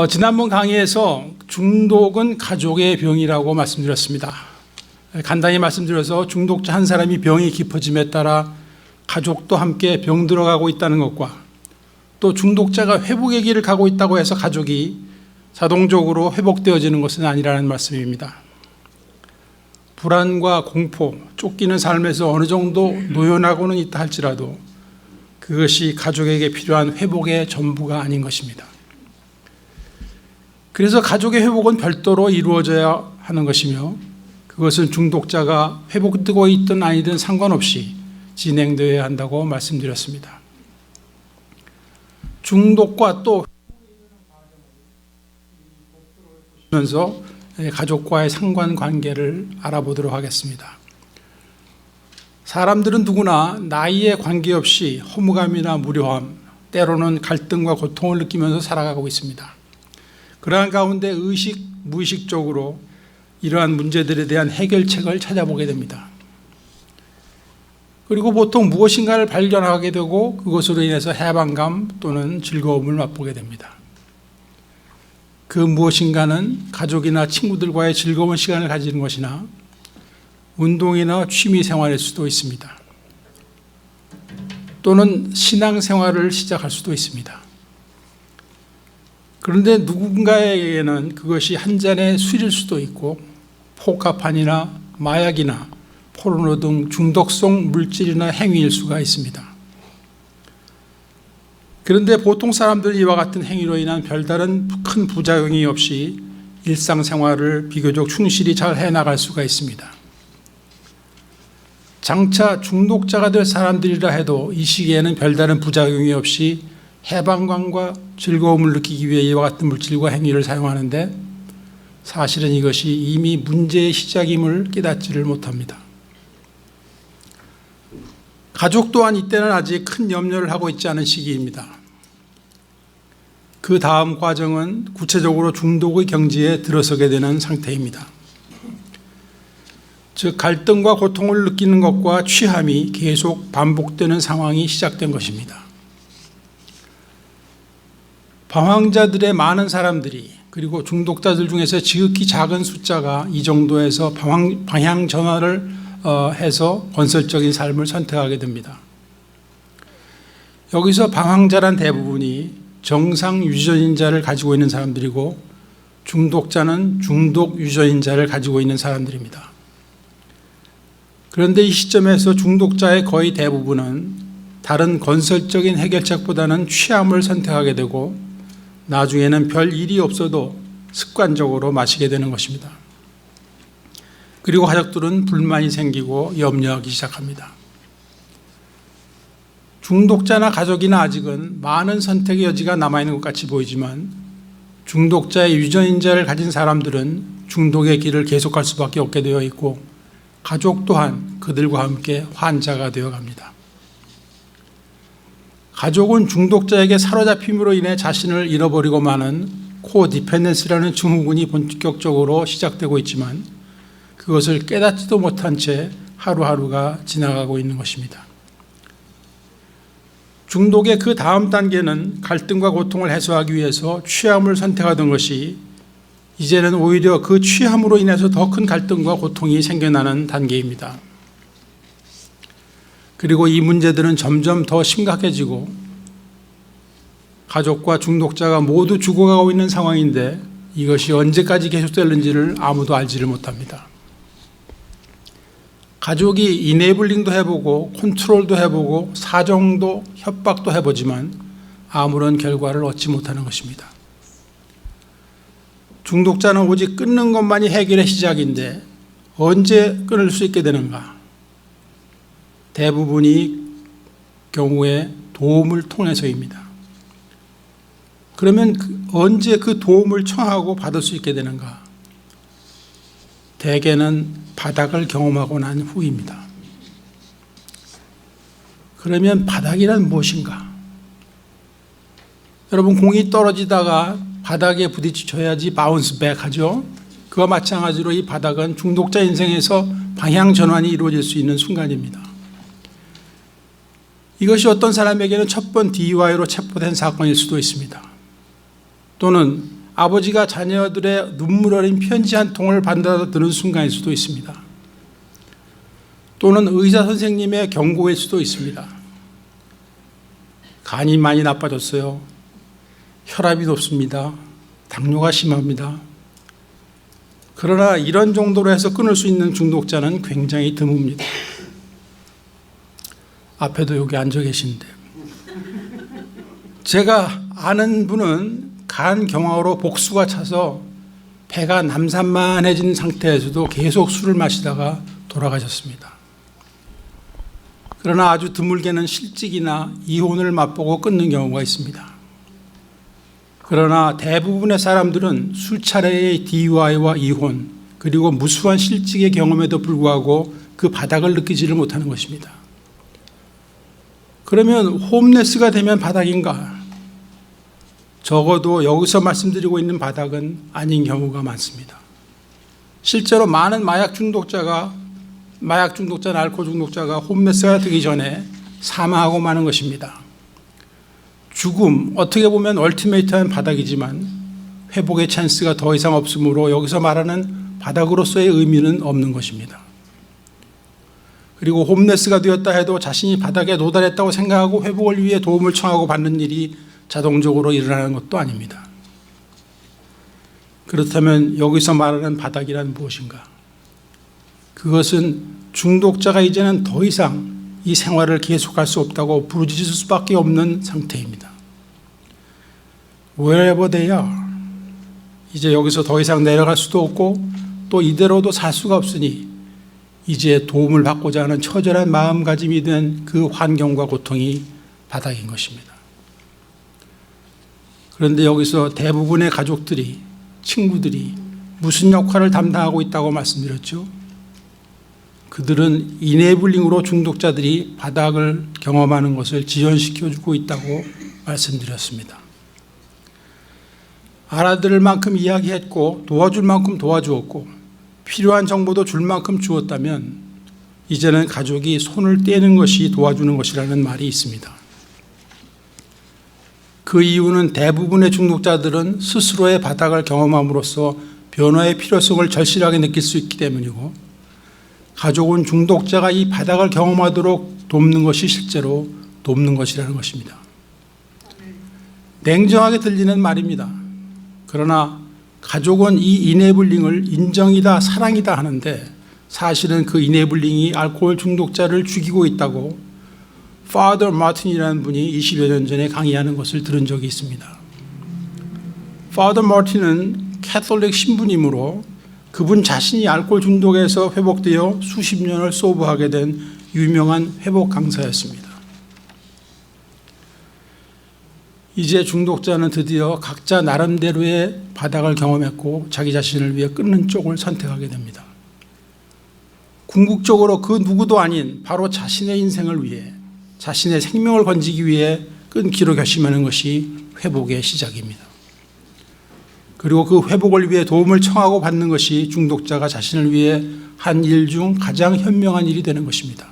지난번 강의에서 중독은 가족의 병이라고 말씀드렸습니다. 간단히 말씀드려서 중독자 한 사람이 병이 깊어짐에 따라 가족도 함께 병들어가고 있다는 것과 또 중독자가 회복의 길을 가고 있다고 해서 가족이 자동적으로 회복되어지는 것은 아니라는 말씀입니다. 불안과 공포, 쫓기는 삶에서 어느 정도 노연하고는 있다 할지라도 그것이 가족에게 필요한 회복의 전부가 아닌 것입니다. 그래서 가족의 회복은 별도로 이루어져야 하는 것이며 그것은 중독자가 회복되고 있든 아니든 상관없이 진행되어야 한다고 말씀드렸습니다. 중독과 또 면서 가족과의 상관관계를 알아보도록 하겠습니다. 사람들은 누구나 나이에 관계없이 허무감이나 무료함, 때로는 갈등과 고통을 느끼면서 살아가고 있습니다. 그러한 가운데 의식, 무의식적으로 이러한 문제들에 대한 해결책을 찾아보게 됩니다. 그리고 보통 무엇인가를 발견하게 되고 그것으로 인해서 해방감 또는 즐거움을 맛보게 됩니다. 그 무엇인가는 가족이나 친구들과의 즐거운 시간을 가지는 것이나 운동이나 취미 생활일 수도 있습니다. 또는 신앙생활을 시작할 수도 있습니다. 그런데 누군가에게는 그것이 한 잔의 술일 수도 있고 포카판이나 마약이나 포르노 등 중독성 물질이나 행위일 수가 있습니다. 그런데 보통 사람들은 이와 같은 행위로 인한 별다른 큰 부작용이 없이 일상생활을 비교적 충실히 잘 해나갈 수가 있습니다. 장차 중독자가 될 사람들이라 해도 이 시기에는 별다른 부작용이 없이 해방감과 즐거움을 느끼기 위해 이와 같은 물질과 행위를 사용하는데 사실은 이것이 이미 문제의 시작임을 깨닫지를 못합니다. 가족 또한 이때는 아직 큰 염려를 하고 있지 않은 시기입니다. 그 다음 과정은 구체적으로 중독의 경지에 들어서게 되는 상태입니다. 즉 갈등과 고통을 느끼는 것과 취함이 계속 반복되는 상황이 시작된 것입니다. 방황자들의 많은 사람들이 그리고 중독자들 중에서 지극히 작은 숫자가 이 정도에서 방향 전환을 해서 건설적인 삶을 선택하게 됩니다. 여기서 방황자란 대부분이 정상 유전인자를 가지고 있는 사람들이고 중독자는 중독 유전인자를 가지고 있는 사람들입니다. 그런데 이 시점에서 중독자의 거의 대부분은 다른 건설적인 해결책보다는 취함을 선택하게 되고 나중에는 별 일이 없어도 습관적으로 마시게 되는 것입니다. 그리고 가족들은 불만이 생기고 염려하기 시작합니다. 중독자나 가족이나 아직은 많은 선택의 여지가 남아있는 것 같이 보이지만 중독자의 유전인자를 가진 사람들은 중독의 길을 계속할 수밖에 없게 되어 있고 가족 또한 그들과 함께 환자가 되어갑니다. 가족은 중독자에게 사로잡힘으로 인해 자신을 잃어버리고 마는 코디펜던스라는 증후군이 본격적으로 시작되고 있지만 그것을 깨닫지도 못한 채 하루하루가 지나가고 있는 것입니다. 중독의 그 다음 단계는 갈등과 고통을 해소하기 위해서 취함을 선택하던 것이 이제는 오히려 그 취함으로 인해서 더 큰 갈등과 고통이 생겨나는 단계입니다. 그리고 이 문제들은 점점 더 심각해지고 가족과 중독자가 모두 죽어가고 있는 상황인데 이것이 언제까지 계속될는지를 아무도 알지를 못합니다. 가족이 이네이블링도 해보고 컨트롤도 해보고 사정도 협박도 해보지만 아무런 결과를 얻지 못하는 것입니다. 중독자는 오직 끊는 것만이 해결의 시작인데 언제 끊을 수 있게 되는가? 대부분이 경우에 도움을 통해서입니다. 그러면 언제 그 도움을 청하고 받을 수 있게 되는가? 대개는 바닥을 경험하고 난 후입니다. 그러면 바닥이란 무엇인가? 여러분 공이 떨어지다가 바닥에 부딪혀야지 바운스 백 하죠. 그와 마찬가지로 이 바닥은 중독자 인생에서 방향 전환이 이루어질 수 있는 순간입니다. 이것이 어떤 사람에게는 첫 번 DUI로 체포된 사건일 수도 있습니다. 또는 아버지가 자녀들의 눈물 어린 편지 한 통을 받아들은 순간일 수도 있습니다. 또는 의사 선생님의 경고일 수도 있습니다. 간이 많이 나빠졌어요. 혈압이 높습니다. 당뇨가 심합니다. 그러나 이런 정도로 해서 끊을 수 있는 중독자는 굉장히 드뭅니다. 앞에도 여기 앉아 계신데, 제가 아는 분은 간 경화로 복수가 차서 배가 남산만해진 상태에서도 계속 술을 마시다가 돌아가셨습니다. 그러나 아주 드물게는 실직이나 이혼을 맛보고 끊는 경우가 있습니다. 그러나 대부분의 사람들은 술차례의 DUI와 이혼, 그리고 무수한 실직의 경험에도 불구하고 그 바닥을 느끼지를 못하는 것입니다. 그러면 홈레스가 되면 바닥인가? 적어도 여기서 말씀드리고 있는 바닥은 아닌 경우가 많습니다. 실제로 많은 마약 중독자나 알코올 중독자가 홈레스가 되기 전에 사망하고 마는 것입니다. 죽음, 어떻게 보면 얼티메이트한 바닥이지만 회복의 찬스가 더 이상 없으므로 여기서 말하는 바닥으로서의 의미는 없는 것입니다. 그리고 홈레스가 되었다 해도 자신이 바닥에 도달했다고 생각하고 회복을 위해 도움을 청하고 받는 일이 자동적으로 일어나는 것도 아닙니다. 그렇다면 여기서 말하는 바닥이란 무엇인가? 그것은 중독자가 이제는 더 이상 이 생활을 계속할 수 없다고 부르짖을 수밖에 없는 상태입니다. Wherever they are, 이제 여기서 더 이상 내려갈 수도 없고 또 이대로도 살 수가 없으니 이제 도움을 받고자 하는 처절한 마음가짐이 된 그 환경과 고통이 바닥인 것입니다. 그런데 여기서 대부분의 가족들이, 친구들이 무슨 역할을 담당하고 있다고 말씀드렸죠? 그들은 이네블링으로 중독자들이 바닥을 경험하는 것을 지연시켜주고 있다고 말씀드렸습니다. 알아들을 만큼 이야기했고 도와줄 만큼 도와주었고 필요한 정보도 줄 만큼 주었다면 이제는 가족이 손을 떼는 것이 도와주는 것이라는 말이 있습니다. 그 이유는 대부분의 중독자들은 스스로의 바닥을 경험함으로써 변화의 필요성을 절실하게 느낄 수 있기 때문이고, 가족은 중독자가 이 바닥을 경험하도록 돕는 것이 실제로 돕는 것이라는 것입니다. 냉정하게 들리는 말입니다. 그러나 가족은 이 이네블링을 인정이다, 사랑이다 하는데 사실은 그 이네블링이 알코올 중독자를 죽이고 있다고 Father Martin이라는 분이 20여 년 전에 강의하는 것을 들은 적이 있습니다. Father Martin은 캐톨릭 신부이므로 그분 자신이 알코올 중독에서 회복되어 수십 년을 소부하게 된 유명한 회복 강사였습니다. 이제 중독자는 드디어 각자 나름대로의 바닥을 경험했고 자기 자신을 위해 끊는 쪽을 선택하게 됩니다. 궁극적으로 그 누구도 아닌 바로 자신의 인생을 위해, 자신의 생명을 건지기 위해 끊기로 결심하는 것이 회복의 시작입니다. 그리고 그 회복을 위해 도움을 청하고 받는 것이 중독자가 자신을 위해 한 일 중 가장 현명한 일이 되는 것입니다.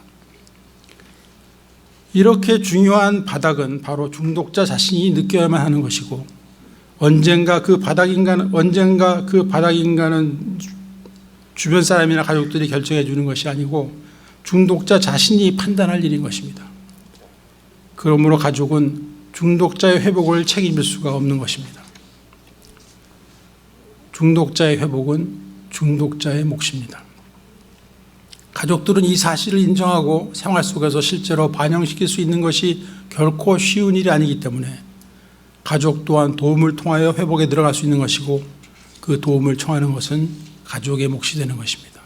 이렇게 중요한 바닥은 바로 중독자 자신이 느껴야만 하는 것이고, 언젠가 그 바닥인가는 주변 사람이나 가족들이 결정해 주는 것이 아니고 중독자 자신이 판단할 일인 것입니다. 그러므로 가족은 중독자의 회복을 책임질 수가 없는 것입니다. 중독자의 회복은 중독자의 몫입니다. 가족들은 이 사실을 인정하고 생활 속에서 실제로 반영시킬 수 있는 것이 결코 쉬운 일이 아니기 때문에 가족 또한 도움을 통하여 회복에 들어갈 수 있는 것이고, 그 도움을 청하는 것은 가족의 몫이 되는 것입니다.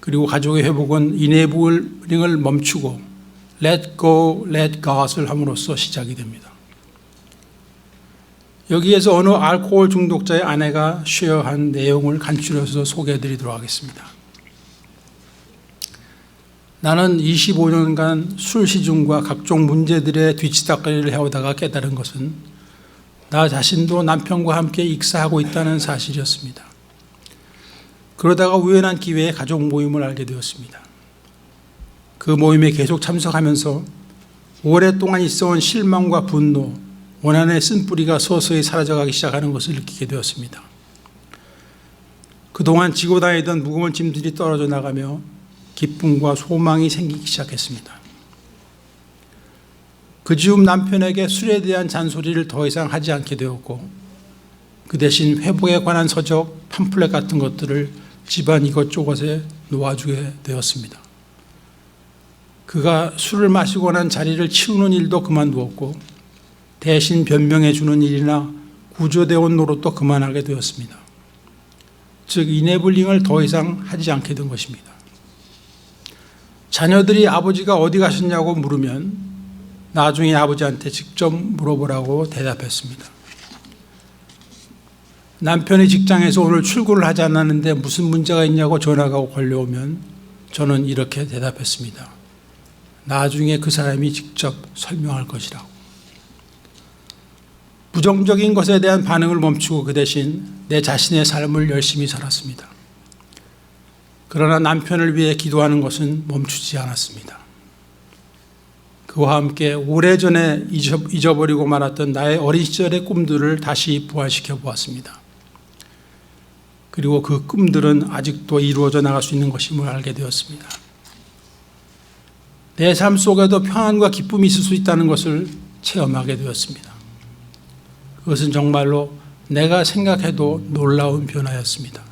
그리고 가족의 회복은 이네블링을 멈추고 Let go, let God을 함으로써 시작이 됩니다. 여기에서 어느 알코올 중독자의 아내가 쉐어한 내용을 간추려서 소개해드리도록 하겠습니다. 나는 25년간 술 시중과 각종 문제들의 뒤치다꺼리를 해오다가 깨달은 것은 나 자신도 남편과 함께 익사하고 있다는 사실이었습니다. 그러다가 우연한 기회에 가족 모임을 알게 되었습니다. 그 모임에 계속 참석하면서 오랫동안 있어온 실망과 분노, 원한의 쓴뿌리가 서서히 사라져가기 시작하는 것을 느끼게 되었습니다. 그동안 지고 다니던 무거운 짐들이 떨어져 나가며 기쁨과 소망이 생기기 시작했습니다. 그 즈음 남편에게 술에 대한 잔소리를 더 이상 하지 않게 되었고, 그 대신 회복에 관한 서적, 팜플렛 같은 것들을 집안 이것저것에 놓아주게 되었습니다. 그가 술을 마시고 난 자리를 치우는 일도 그만두었고, 대신 변명해 주는 일이나 구조되어 온 노릇도 그만하게 되었습니다. 즉 이네블링을 더 이상 하지 않게 된 것입니다. 자녀들이 아버지가 어디 가셨냐고 물으면 나중에 아버지한테 직접 물어보라고 대답했습니다. 남편이 직장에서 오늘 출근을 하지 않았는데 무슨 문제가 있냐고 전화가 걸려오면 저는 이렇게 대답했습니다. 나중에 그 사람이 직접 설명할 것이라고. 부정적인 것에 대한 반응을 멈추고 그 대신 내 자신의 삶을 열심히 살았습니다. 그러나 남편을 위해 기도하는 것은 멈추지 않았습니다. 그와 함께 오래전에 잊어버리고 말았던 나의 어린 시절의 꿈들을 다시 부활시켜 보았습니다. 그리고 그 꿈들은 아직도 이루어져 나갈 수 있는 것임을 알게 되었습니다. 내 삶 속에도 평안과 기쁨이 있을 수 있다는 것을 체험하게 되었습니다. 그것은 정말로 내가 생각해도 놀라운 변화였습니다.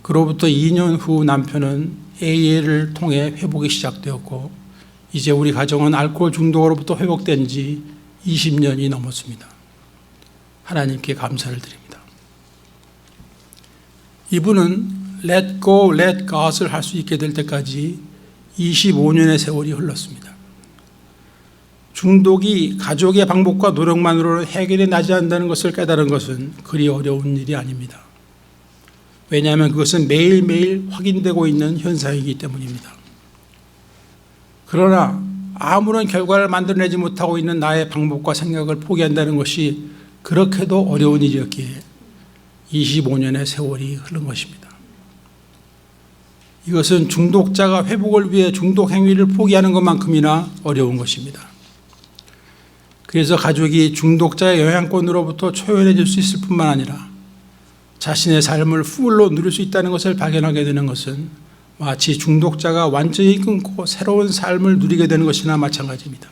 그로부터 2년 후 남편은 AA를 통해 회복이 시작되었고, 이제 우리 가정은 알코올 중독으로부터 회복된 지 20년이 넘었습니다. 하나님께 감사를 드립니다. 이분은 Let Go, Let God을 할 수 있게 될 때까지 25년의 세월이 흘렀습니다. 중독이 가족의 방법과 노력만으로는 해결이 나지 않는다는 것을 깨달은 것은 그리 어려운 일이 아닙니다. 왜냐하면 그것은 매일매일 확인되고 있는 현상이기 때문입니다. 그러나 아무런 결과를 만들어내지 못하고 있는 나의 방법과 생각을 포기한다는 것이 그렇게도 어려운 일이었기에 25년의 세월이 흐른 것입니다. 이것은 중독자가 회복을 위해 중독 행위를 포기하는 것만큼이나 어려운 것입니다. 그래서 가족이 중독자의 영향권으로부터 초연해질 수 있을 뿐만 아니라 자신의 삶을 풀로 누릴 수 있다는 것을 발견하게 되는 것은 마치 중독자가 완전히 끊고 새로운 삶을 누리게 되는 것이나 마찬가지입니다.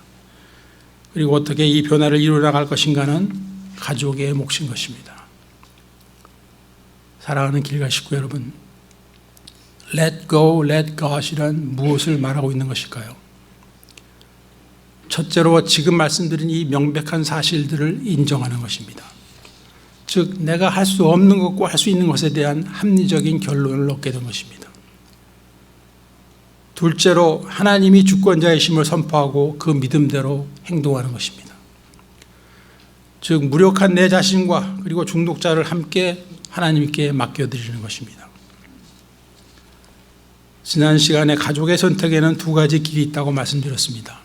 그리고 어떻게 이 변화를 이루어나갈 것인가는 가족의 몫인 것입니다. 사랑하는 길가 식구 여러분, Let go, let God이란 무엇을 말하고 있는 것일까요? 첫째로 지금 말씀드린 이 명백한 사실들을 인정하는 것입니다. 즉 내가 할 수 없는 것과 할 수 있는 것에 대한 합리적인 결론을 얻게 된 것입니다. 둘째로 하나님이 주권자이심을 선포하고 그 믿음대로 행동하는 것입니다. 즉 무력한 내 자신과 그리고 중독자를 함께 하나님께 맡겨드리는 것입니다. 지난 시간에 가족의 선택에는 두 가지 길이 있다고 말씀드렸습니다.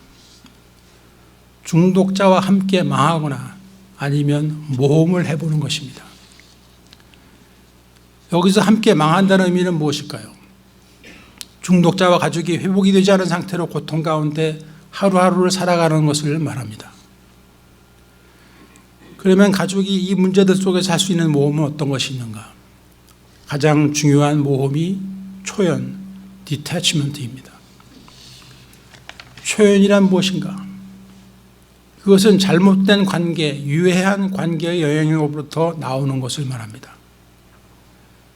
중독자와 함께 망하거나 아니면 모험을 해보는 것입니다. 여기서 함께 망한다는 의미는 무엇일까요? 중독자와 가족이 회복이 되지 않은 상태로 고통 가운데 하루하루를 살아가는 것을 말합니다. 그러면 가족이 이 문제들 속에서 할 수 있는 모험은 어떤 것이 있는가? 가장 중요한 모험이 초연, 디태치먼트입니다. 초연이란 무엇인가? 그것은 잘못된 관계, 유해한 관계의 영향으로부터 나오는 것을 말합니다.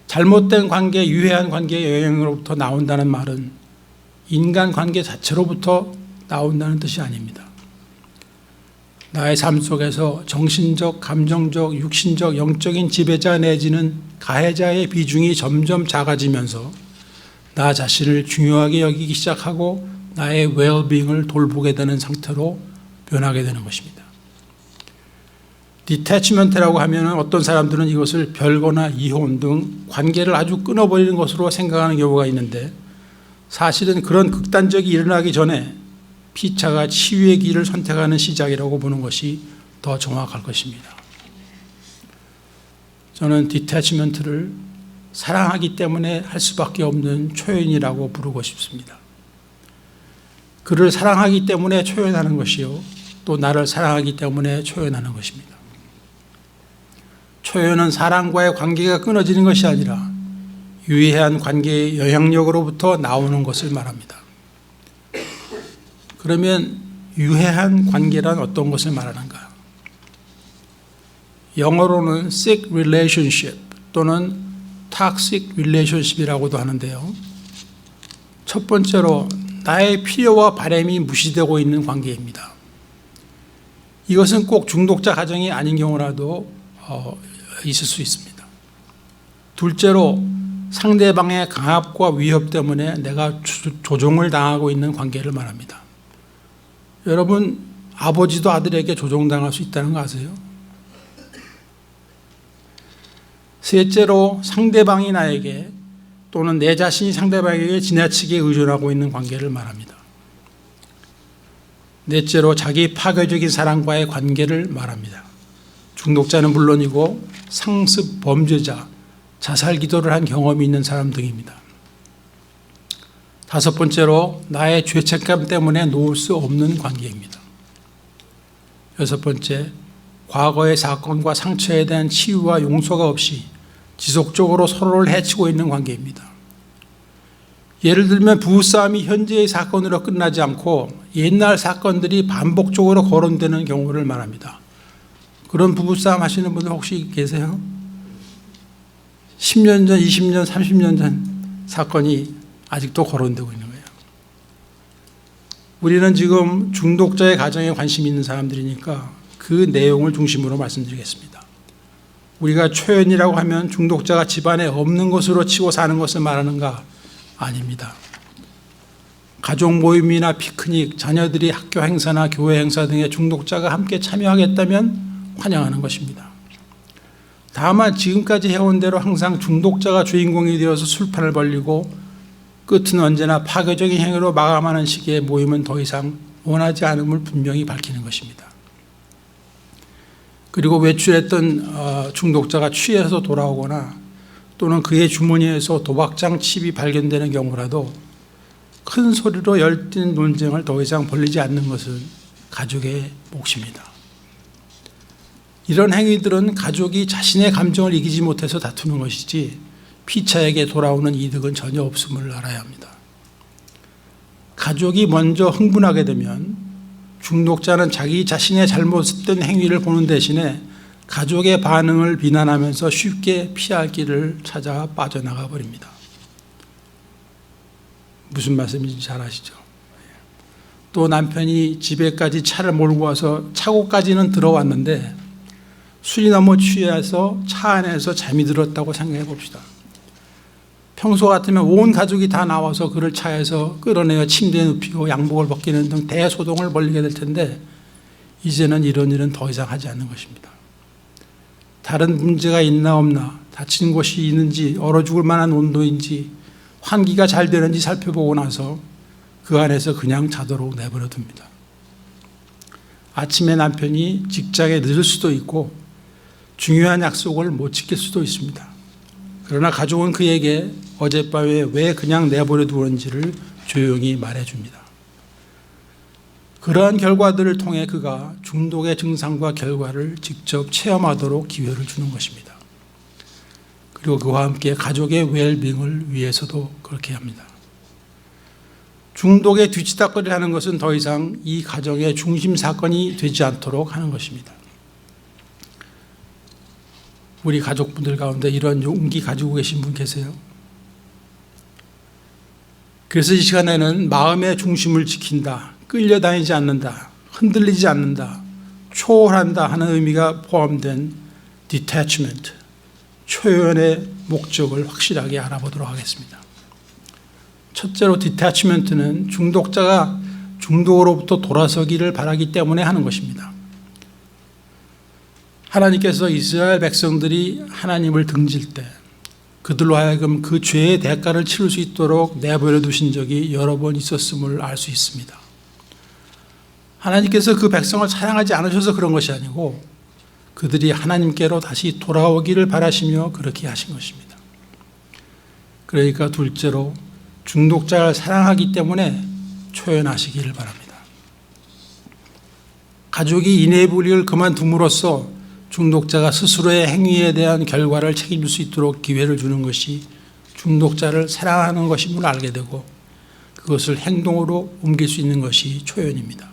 잘못된 관계, 유해한 관계의 영향으로부터 나온다는 말은 인간관계 자체로부터 나온다는 뜻이 아닙니다. 나의 삶 속에서 정신적, 감정적, 육신적, 영적인 지배자 내지는 가해자의 비중이 점점 작아지면서 나 자신을 중요하게 여기기 시작하고 나의 웰빙을 돌보게 되는 상태로 변하게 되는 것입니다. 디태치먼트라고 하면 어떤 사람들은 이것을 별거나 이혼 등 관계를 아주 끊어버리는 것으로 생각하는 경우가 있는데, 사실은 그런 극단적이 일어나기 전에 피차가 치유의 길을 선택하는 시작이라고 보는 것이 더 정확할 것입니다. 저는 디태치먼트를 사랑하기 때문에 할 수밖에 없는 초연이라고 부르고 싶습니다. 그를 사랑하기 때문에 초연하는 것이요, 또 나를 사랑하기 때문에 초연하는 것입니다. 초연은 사랑과의 관계가 끊어지는 것이 아니라 유해한 관계의 영향력으로부터 나오는 것을 말합니다. 그러면 유해한 관계란 어떤 것을 말하는가? 영어로는 sick relationship 또는 toxic relationship이라고도 하는데요. 첫 번째로 나의 필요와 바람이 무시되고 있는 관계입니다. 이것은 꼭 중독자 가정이 아닌 경우라도 있을 수 있습니다. 둘째로 상대방의 강압과 위협 때문에 내가 조종을 당하고 있는 관계를 말합니다. 여러분, 아버지도 아들에게 조종당할 수 있다는 거 아세요? 셋째로 상대방이 나에게 또는 내 자신이 상대방에게 지나치게 의존하고 있는 관계를 말합니다. 넷째로 자기 파괴적인 사랑과의 관계를 말합니다. 중독자는 물론이고 상습 범죄자, 자살 기도를 한 경험이 있는 사람 등입니다. 다섯 번째로 나의 죄책감 때문에 놓을 수 없는 관계입니다. 여섯 번째, 과거의 사건과 상처에 대한 치유와 용서가 없이 지속적으로 서로를 해치고 있는 관계입니다. 예를 들면 부부싸움이 현재의 사건으로 끝나지 않고 옛날 사건들이 반복적으로 거론되는 경우를 말합니다. 그런 부부싸움 하시는 분들 혹시 계세요? 10년 전, 20년, 30년 전 사건이 아직도 거론되고 있는 거예요. 우리는 지금 중독자의 가정에 관심이 있는 사람들이니까 그 내용을 중심으로 말씀드리겠습니다. 우리가 초연이라고 하면 중독자가 집안에 없는 것으로 치고 사는 것을 말하는가? 아닙니다. 가족 모임이나 피크닉, 자녀들이 학교 행사나 교회 행사 등의 중독자가 함께 참여하겠다면 환영하는 것입니다. 다만 지금까지 해온 대로 항상 중독자가 주인공이 되어서 술판을 벌리고 끝은 언제나 파괴적인 행위로 마감하는 식의 모임은 더 이상 원하지 않음을 분명히 밝히는 것입니다. 그리고 외출했던 중독자가 취해서 돌아오거나 또는 그의 주머니에서 도박장 칩이 발견되는 경우라도 큰 소리로 열띤 논쟁을 더 이상 벌이지 않는 것은 가족의 몫입니다. 이런 행위들은 가족이 자신의 감정을 이기지 못해서 다투는 것이지 피차에게 돌아오는 이득은 전혀 없음을 알아야 합니다. 가족이 먼저 흥분하게 되면 중독자는 자기 자신의 잘못된 행위를 보는 대신에 가족의 반응을 비난하면서 쉽게 피할 길을 찾아 빠져나가 버립니다. 무슨 말씀인지 잘 아시죠? 또 남편이 집에까지 차를 몰고 와서 차고까지는 들어왔는데 술이 너무 취해서 차 안에서 잠이 들었다고 생각해 봅시다. 평소 같으면 온 가족이 다 나와서 그를 차에서 끌어내어 침대에 눕히고 양복을 벗기는 등 대소동을 벌이게 될 텐데 이제는 이런 일은 더 이상 하지 않는 것입니다. 다른 문제가 있나 없나, 다친 곳이 있는지, 얼어 죽을 만한 온도인지, 환기가 잘 되는지 살펴보고 나서 그 안에서 그냥 자도록 내버려 둡니다. 아침에 남편이 직장에 늦을 수도 있고 중요한 약속을 못 지킬 수도 있습니다. 그러나 가족은 그에게 어젯밤에 왜 그냥 내버려 두었는지를 조용히 말해줍니다. 그러한 결과들을 통해 그가 중독의 증상과 결과를 직접 체험하도록 기회를 주는 것입니다. 그리고 그와 함께 가족의 웰빙을 위해서도 그렇게 합니다. 중독의 뒤치다꺼리를 하는 것은 더 이상 이 가정의 중심 사건이 되지 않도록 하는 것입니다. 우리 가족분들 가운데 이런 용기 가지고 계신 분 계세요? 그래서 이 시간에는 마음의 중심을 지킨다, 끌려다니지 않는다, 흔들리지 않는다, 초월한다 하는 의미가 포함된 detachment, 초연의 목적을 확실하게 알아보도록 하겠습니다. 첫째로 detachment는 중독자가 중독으로부터 돌아서기를 바라기 때문에 하는 것입니다. 하나님께서 이스라엘 백성들이 하나님을 등질 때 그들로 하여금 그 죄의 대가를 치를 수 있도록 내버려 두신 적이 여러 번 있었음을 알 수 있습니다. 하나님께서 그 백성을 사랑하지 않으셔서 그런 것이 아니고 그들이 하나님께로 다시 돌아오기를 바라시며 그렇게 하신 것입니다. 그러니까 둘째로 중독자를 사랑하기 때문에 초연하시기를 바랍니다. 가족이 인애불이를 그만둠으로써 중독자가 스스로의 행위에 대한 결과를 책임질 수 있도록 기회를 주는 것이 중독자를 사랑하는 것임을 알게 되고 그것을 행동으로 옮길 수 있는 것이 초연입니다.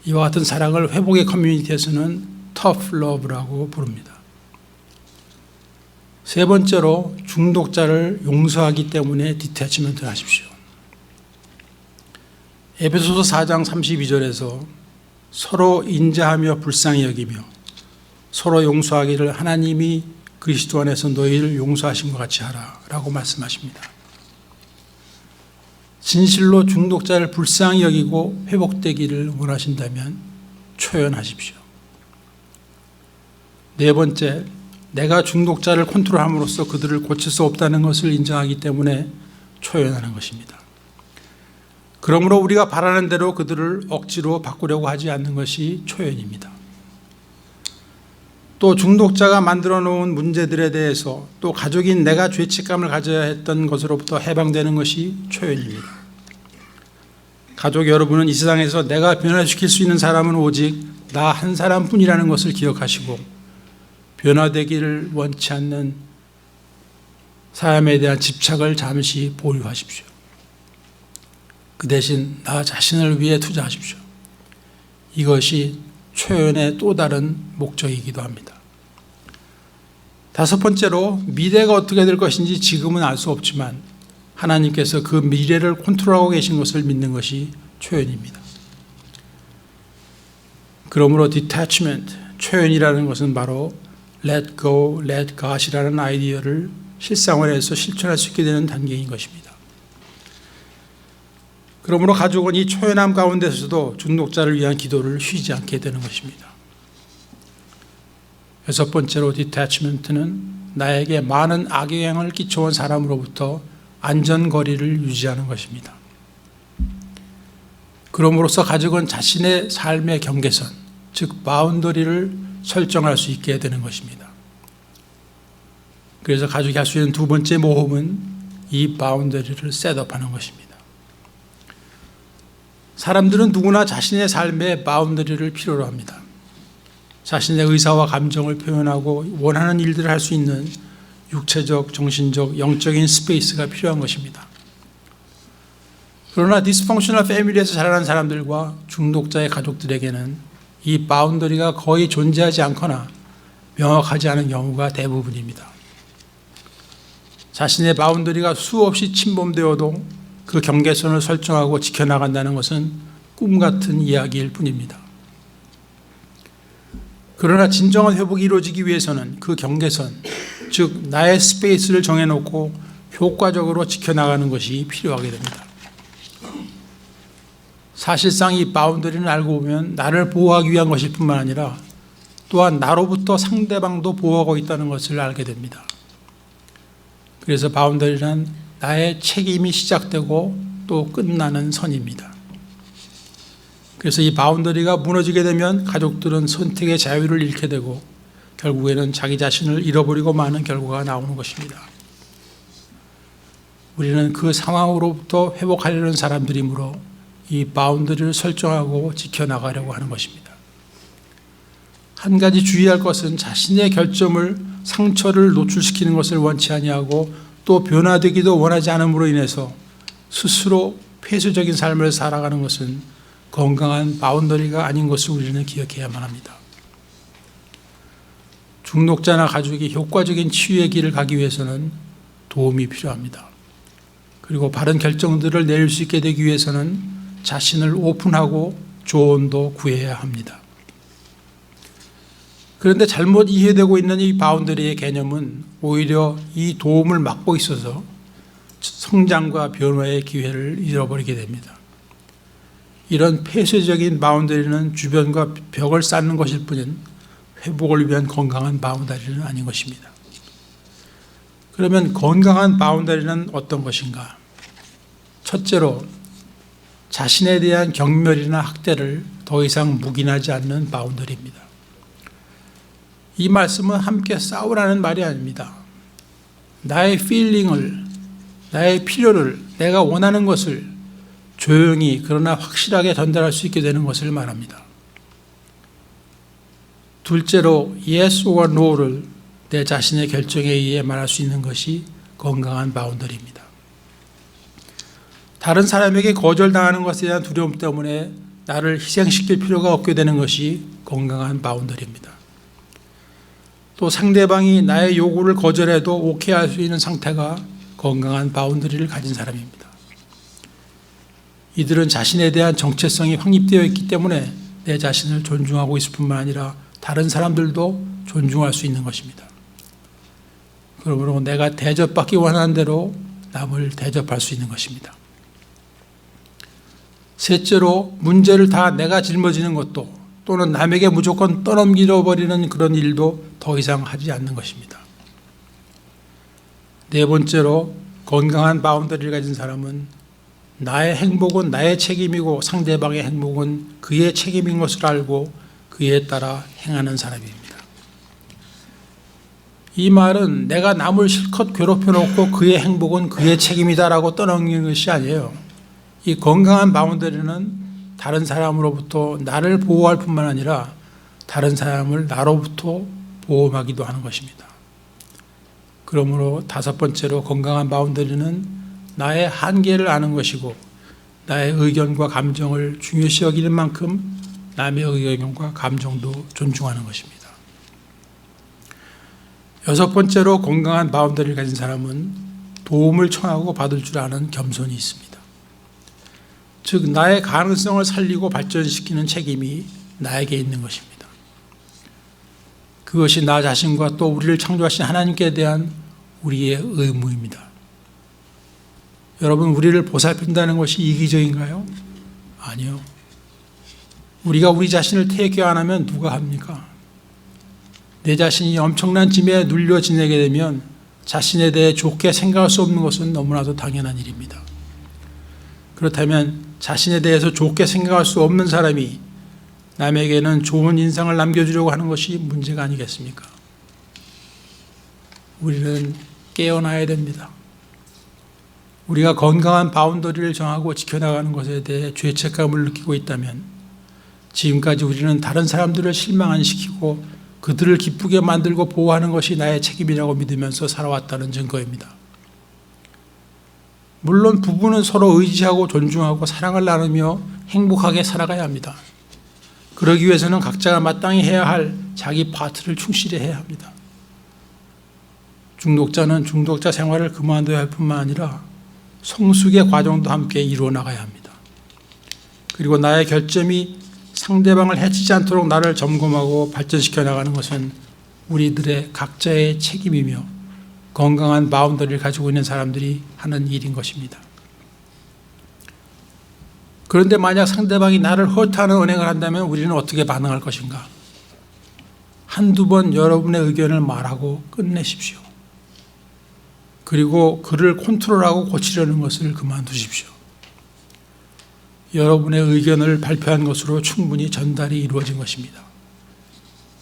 이와 같은 사랑을 회복의 커뮤니티에서는 tough love라고 부릅니다. 세 번째로 중독자를 용서하기 때문에 디태치먼트를 하십시오. 에베소서 4장 32절에서 서로 인자하며 불쌍히 여기며 서로 용서하기를 하나님이 그리스도 안에서 너희를 용서하신 것 같이 하라 라고 말씀하십니다. 진실로 중독자를 불쌍히 여기고 회복되기를 원하신다면 초연하십시오. 네 번째, 내가 중독자를 컨트롤함으로써 그들을 고칠 수 없다는 것을 인정하기 때문에 초연하는 것입니다. 그러므로 우리가 바라는 대로 그들을 억지로 바꾸려고 하지 않는 것이 초연입니다. 또 중독자가 만들어 놓은 문제들에 대해서 또 가족인 내가 죄책감을 가져야 했던 것으로부터 해방되는 것이 초연입니다. 가족 여러분은 이 세상에서 내가 변화시킬 수 있는 사람은 오직 나 한 사람뿐이라는 것을 기억하시고 변화되기를 원치 않는 삶에 대한 집착을 잠시 보류하십시오. 그 대신 나 자신을 위해 투자하십시오. 이것이 초연의 또 다른 목적이기도 합니다. 다섯 번째로 미래가 어떻게 될 것인지 지금은 알 수 없지만 하나님께서 그 미래를 컨트롤하고 계신 것을 믿는 것이 초연입니다. 그러므로 detachment, 초연이라는 것은 바로 let go, let God이라는 아이디어를 실생활에서 실천할 수 있게 되는 단계인 것입니다. 그러므로 가족은 이 초연함 가운데서도 중독자를 위한 기도를 쉬지 않게 되는 것입니다. 여섯 번째로 디태치먼트는 나에게 많은 악영향을 끼쳐온 사람으로부터 안전거리를 유지하는 것입니다. 그럼으로써 가족은 자신의 삶의 경계선, 즉 바운더리를 설정할 수 있게 되는 것입니다. 그래서 가족이 할 수 있는 두 번째 모험은 이 바운더리를 셋업하는 것입니다. 사람들은 누구나 자신의 삶의 바운더리를 필요로 합니다. 자신의 의사와 감정을 표현하고 원하는 일들을 할 수 있는 육체적, 정신적, 영적인 스페이스가 필요한 것입니다. 그러나 디스펑셔널 패밀리에서 자라난 사람들과 중독자의 가족들에게는 이 바운더리가 거의 존재하지 않거나 명확하지 않은 경우가 대부분입니다. 자신의 바운더리가 수없이 침범되어도 그 경계선을 설정하고 지켜나간다는 것은 꿈 같은 이야기일 뿐입니다. 그러나 진정한 회복이 이루어지기 위해서는 그 경계선, 즉 나의 스페이스를 정해놓고 효과적으로 지켜나가는 것이 필요하게 됩니다. 사실상 이 바운더리는 알고 보면 나를 보호하기 위한 것일 뿐만 아니라 또한 나로부터 상대방도 보호하고 있다는 것을 알게 됩니다. 그래서 바운더리는 나의 책임이 시작되고 또 끝나는 선입니다. 그래서 이 바운더리가 무너지게 되면 가족들은 선택의 자유를 잃게 되고 결국에는 자기 자신을 잃어버리고 마는 결과가 나오는 것입니다. 우리는 그 상황으로부터 회복하려는 사람들이므로 이 바운더리를 설정하고 지켜나가려고 하는 것입니다. 한 가지 주의할 것은 자신의 결점을 상처를 노출시키는 것을 원치 아니하고 또 변화되기도 원하지 않음으로 인해서 스스로 폐쇄적인 삶을 살아가는 것은 건강한 바운더리가 아닌 것을 우리는 기억해야만 합니다. 중독자나 가족이 효과적인 치유의 길을 가기 위해서는 도움이 필요합니다. 그리고 바른 결정들을 내릴 수 있게 되기 위해서는 자신을 오픈하고 조언도 구해야 합니다. 그런데 잘못 이해되고 있는 이 바운더리의 개념은 오히려 이 도움을 막고 있어서 성장과 변화의 기회를 잃어버리게 됩니다. 이런 폐쇄적인 바운더리는 주변과 벽을 쌓는 것일 뿐인 회복을 위한 건강한 바운더리는 아닌 것입니다. 그러면 건강한 바운더리는 어떤 것인가? 첫째로 자신에 대한 경멸이나 학대를 더 이상 묵인하지 않는 바운더리입니다. 이 말씀은 함께 싸우라는 말이 아닙니다. 나의 필링을, 나의 필요를, 내가 원하는 것을 조용히 그러나 확실하게 전달할 수 있게 되는 것을 말합니다. 둘째로 yes or no를 내 자신의 결정에 의해 말할 수 있는 것이 건강한 바운더리입니다. 다른 사람에게 거절당하는 것에 대한 두려움 때문에 나를 희생시킬 필요가 없게 되는 것이 건강한 바운더리입니다. 또 상대방이 나의 요구를 거절해도 오케이 할 수 있는 상태가 건강한 바운더리를 가진 사람입니다. 이들은 자신에 대한 정체성이 확립되어 있기 때문에 내 자신을 존중하고 있을 뿐만 아니라 다른 사람들도 존중할 수 있는 것입니다. 그러므로 내가 대접받기 원하는 대로 남을 대접할 수 있는 것입니다. 셋째로 문제를 다 내가 짊어지는 것도 또는 남에게 무조건 떠넘겨 버리는 그런 일도 더 이상 하지 않는 것입니다. 네 번째로 건강한 바운더리를 가진 사람은 나의 행복은 나의 책임이고 상대방의 행복은 그의 책임인 것을 알고 그에 따라 행하는 사람입니다. 이 말은 내가 남을 실컷 괴롭혀 놓고 그의 행복은 그의 책임이다라고 떠넘기는 것이 아니에요. 이 건강한 바운더리는 다른 사람으로부터 나를 보호할 뿐만 아니라 다른 사람을 나로부터 보호하기도 하는 것입니다. 그러므로 다섯 번째로 건강한 바운더리는 나의 한계를 아는 것이고 나의 의견과 감정을 중요시 여기는 만큼 남의 의견과 감정도 존중하는 것입니다. 여섯 번째로 건강한 바운더리를 가진 사람은 도움을 청하고 받을 줄 아는 겸손이 있습니다. 즉 나의 가능성을 살리고 발전시키는 책임이 나에게 있는 것입니다. 그것이 나 자신과 또 우리를 창조하신 하나님께 대한 우리의 의무입니다. 여러분, 우리를 보살핀다는 것이 이기적인가요? 아니요. 우리가 우리 자신을 태교 안 하면 누가 합니까? 내 자신이 엄청난 짐에 눌려 지내게 되면 자신에 대해 좋게 생각할 수 없는 것은 너무나도 당연한 일입니다. 그렇다면 자신에 대해서 좋게 생각할 수 없는 사람이 남에게는 좋은 인상을 남겨주려고 하는 것이 문제가 아니겠습니까? 우리는 깨어나야 됩니다. 우리가 건강한 바운더리를 정하고 지켜나가는 것에 대해 죄책감을 느끼고 있다면 지금까지 우리는 다른 사람들을 실망 안 시키고 그들을 기쁘게 만들고 보호하는 것이 나의 책임이라고 믿으면서 살아왔다는 증거입니다. 물론 부부는 서로 의지하고 존중하고 사랑을 나누며 행복하게 살아가야 합니다. 그러기 위해서는 각자가 마땅히 해야 할 자기 파트를 충실히 해야 합니다. 중독자는 중독자 생활을 그만둬야 할 뿐만 아니라 성숙의 과정도 함께 이루어 나가야 합니다. 그리고 나의 결점이 상대방을 해치지 않도록 나를 점검하고 발전시켜 나가는 것은 우리들의 각자의 책임이며 건강한 바운더리를 가지고 있는 사람들이 하는 일인 것입니다. 그런데 만약 상대방이 나를 허투하는 언행을 한다면 우리는 어떻게 반응할 것인가? 한두 번 여러분의 의견을 말하고 끝내십시오. 그리고 그를 컨트롤하고 고치려는 것을 그만두십시오. 여러분의 의견을 발표한 것으로 충분히 전달이 이루어진 것입니다.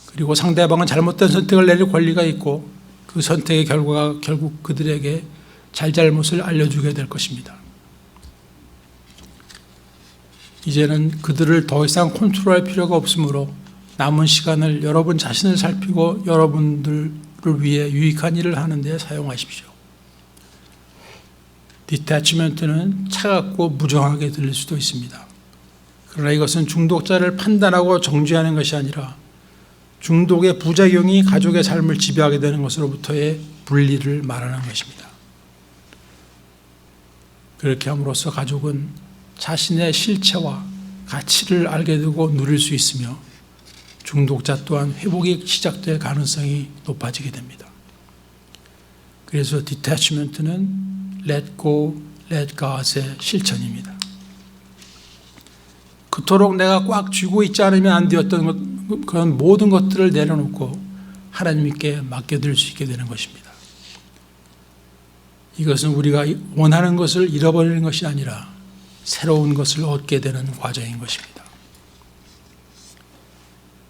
그리고 상대방은 잘못된 선택을 내릴 권리가 있고 그 선택의 결과가 결국 그들에게 잘잘못을 알려주게 될 것입니다. 이제는 그들을 더 이상 컨트롤할 필요가 없으므로 남은 시간을 여러분 자신을 살피고 여러분들을 위해 유익한 일을 하는 데 사용하십시오. 디태치먼트는 차갑고 무정하게 들릴 수도 있습니다. 그러나 이것은 중독자를 판단하고 정죄하는 것이 아니라 중독의 부작용이 가족의 삶을 지배하게 되는 것으로부터의 분리를 말하는 것입니다. 그렇게 함으로써 가족은 자신의 실체와 가치를 알게 되고 누릴 수 있으며 중독자 또한 회복이 시작될 가능성이 높아지게 됩니다. 그래서 디태치먼트는 Let go, let God의 실천입니다. 그토록 내가 꽉 쥐고 있지 않으면 안 되었던 그런 모든 것들을 내려놓고 하나님께 맡겨드릴 수 있게 되는 것입니다. 이것은 우리가 원하는 것을 잃어버리는 것이 아니라 새로운 것을 얻게 되는 과정인 것입니다.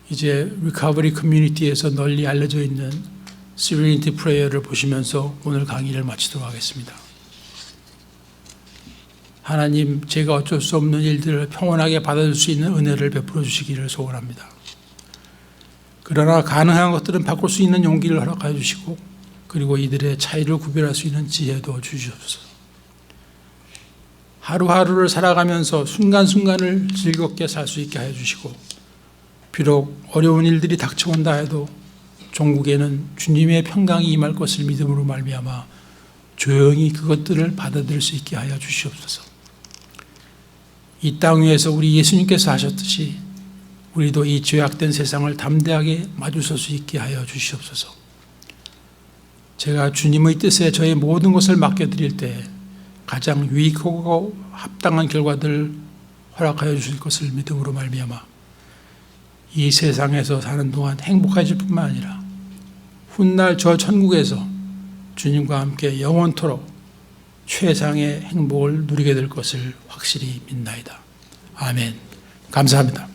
이제 리커버리 커뮤니티에서 널리 알려져 있는 Serenity Prayer를 보시면서 오늘 강의를 마치도록 하겠습니다. 하나님, 제가 어쩔 수 없는 일들을 평온하게 받아줄 수 있는 은혜를 베풀어 주시기를 소원합니다. 그러나 가능한 것들은 바꿀 수 있는 용기를 허락하여 주시고, 그리고 이들의 차이를 구별할 수 있는 지혜도 주시옵소서. 하루하루를 살아가면서 순간순간을 즐겁게 살 수 있게 하여 주시고, 비록 어려운 일들이 닥쳐온다 해도 종국에는 주님의 평강이 임할 것을 믿음으로 말미암아 조용히 그것들을 받아들일 수 있게 하여 주시옵소서. 이 땅 위에서 우리 예수님께서 하셨듯이 우리도 이 죄악된 세상을 담대하게 마주설 수 있게 하여 주시옵소서. 제가 주님의 뜻에 저의 모든 것을 맡겨드릴 때 가장 유익하고 합당한 결과들을 허락하여 주실 것을 믿음으로 말미암아 이 세상에서 사는 동안 행복해질 뿐만 아니라 훗날 저 천국에서 주님과 함께 영원토록 최상의 행복을 누리게 될 것을 확실히 믿나이다. 아멘. 감사합니다.